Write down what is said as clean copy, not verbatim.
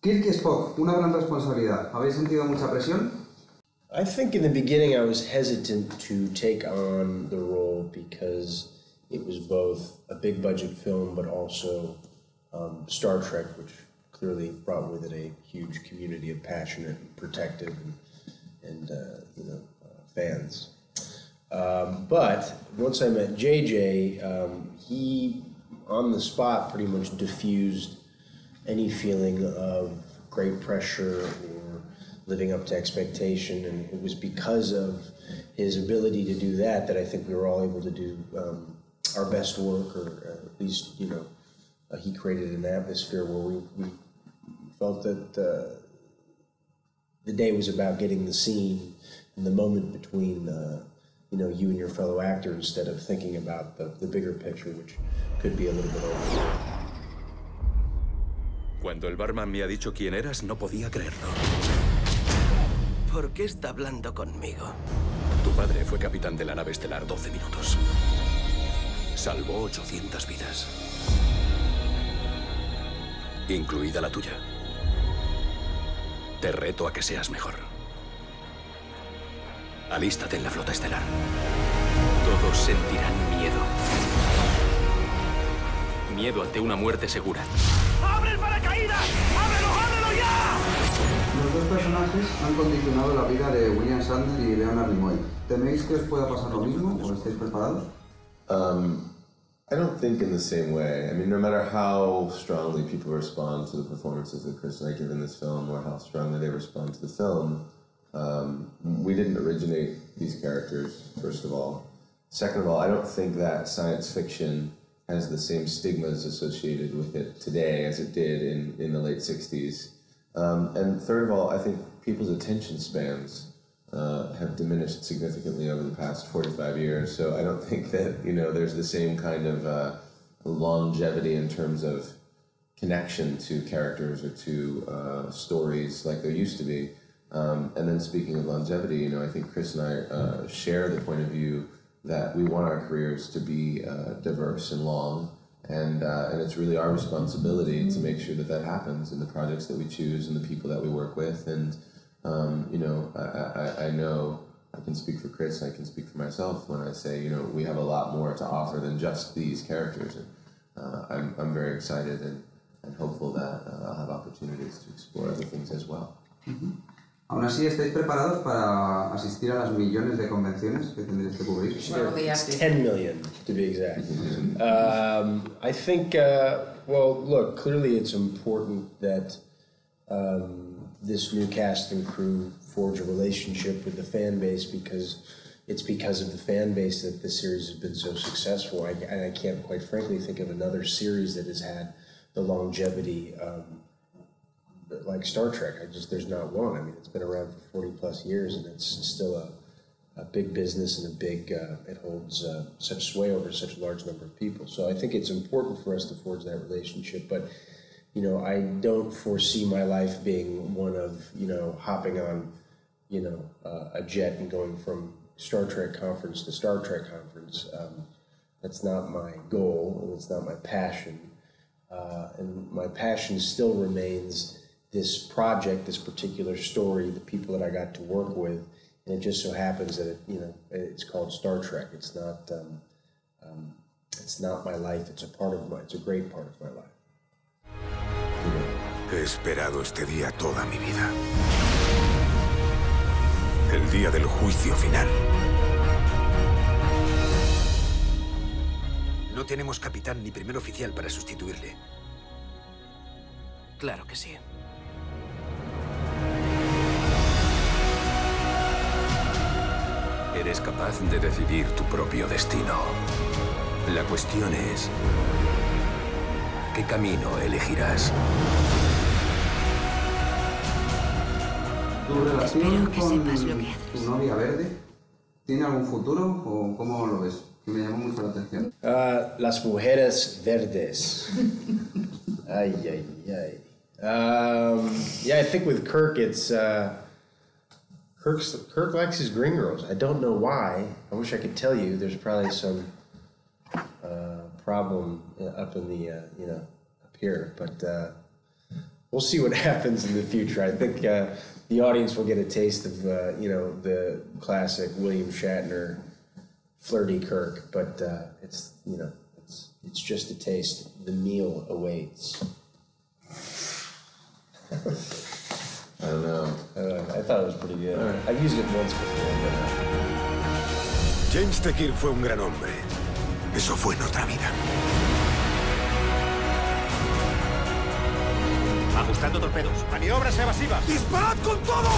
Kirk y Spock, una gran responsabilidad. ¿Habéis sentido mucha presión? I think in the beginning I was hesitant to take on the role because it was both a big budget film but also Star Trek, which clearly brought with it a huge community of passionate and protective and fans. But once I met JJ, he on the spot pretty much diffused any feeling of great pressure or living up to expectation, and it was because of his ability to do that I think we were all able to do our best work, or at least, he created an atmosphere where we felt that the day was about getting the scene and the moment between you and your fellow actor, instead of thinking about the bigger picture, which could be a little bit over. Cuando el barman me ha dicho quién eras, no podía creerlo. ¿Por qué está hablando conmigo? Tu padre fue capitán de la nave estelar 12 minutos. Salvó 800 vidas. Incluida la tuya. Te reto a que seas mejor. Alístate en la flota estelar. Todos sentirán miedo. Miedo ante una muerte segura. ¡Abre el paracaídas! ¡Ábrelo, ábrelo ya! Los dos personajes han condicionado la vida de William Shatner y Leonard Nimoy. ¿Teméis que os pueda pasar lo mismo o estáis preparados? I don't think in the same way. I mean, no matter how strongly people respond to the performances that Chris and I give in this film, or how strongly they respond to the film, we didn't originate these characters, first of all. Second of all, I don't think that science fiction has the same stigmas associated with it today as it did in the late 60s. And third of all, I think people's attention spans have diminished significantly over the past 45 years. So I don't think that, there's the same kind of longevity in terms of connection to characters or to stories like there used to be. And then speaking of longevity, I think Chris and I share the point of view that we want our careers to be diverse and long, and it's really our responsibility to make sure that happens in the projects that we choose and the people that we work with. And I know I can speak for Chris, I can speak for myself when I say, we have a lot more to offer than just these characters. And I'm very excited and hopeful that I'll have opportunities to explore other things as well. Mm-hmm. Aún así, ¿estáis preparados para asistir a las millones de convenciones que tendréis que cubrir? It's 10 million, to be exact. I think, look, clearly it's important that this new cast and crew forge a relationship with the fan base, because it's because of the fan base that this series has been so successful. I can't, quite frankly, think of another series that has had the longevity like Star Trek. There's not one. I mean, it's been around for 40 plus years, and it's still a big business and it holds such sway over such a large number of people. So I think it's important for us to forge that relationship. But, I don't foresee my life being one of, hopping on, a jet and going from Star Trek conference to Star Trek conference. That's not my goal, and it's not my passion. And my passion still remains this project, this particular story, the people that I got to work with, and it just so happens that it's called Star Trek. It's not my life. It's a great part of my life. He esperado este día toda mi vida. El día del juicio final. No tenemos capitán ni primer oficial para sustituirle. Claro que sí. Eres capaz de decidir tu propio destino. La cuestión es, ¿qué camino elegirás? ¿Tu relación Espero que con sepas lo que haces. tu novia verde tiene algún futuro o cómo lo ves? Que me llamó mucho la atención. Las mujeres verdes. Ay, ay, ay. I think with Kirk, it's Kirk likes his green girls. I don't know why. I wish I could tell you. There's probably some problem up in the up here, but we'll see what happens in the future. I think the audience will get a taste of the classic William Shatner flirty Kirk, but it's just a taste. The meal awaits. I don't know. I thought it was pretty good. Right. I've used it once before. James T. Kirk fue un gran hombre. Eso fue en otra vida. Ajustando torpedos. Maniobras evasivas. ¡Disparad con todo!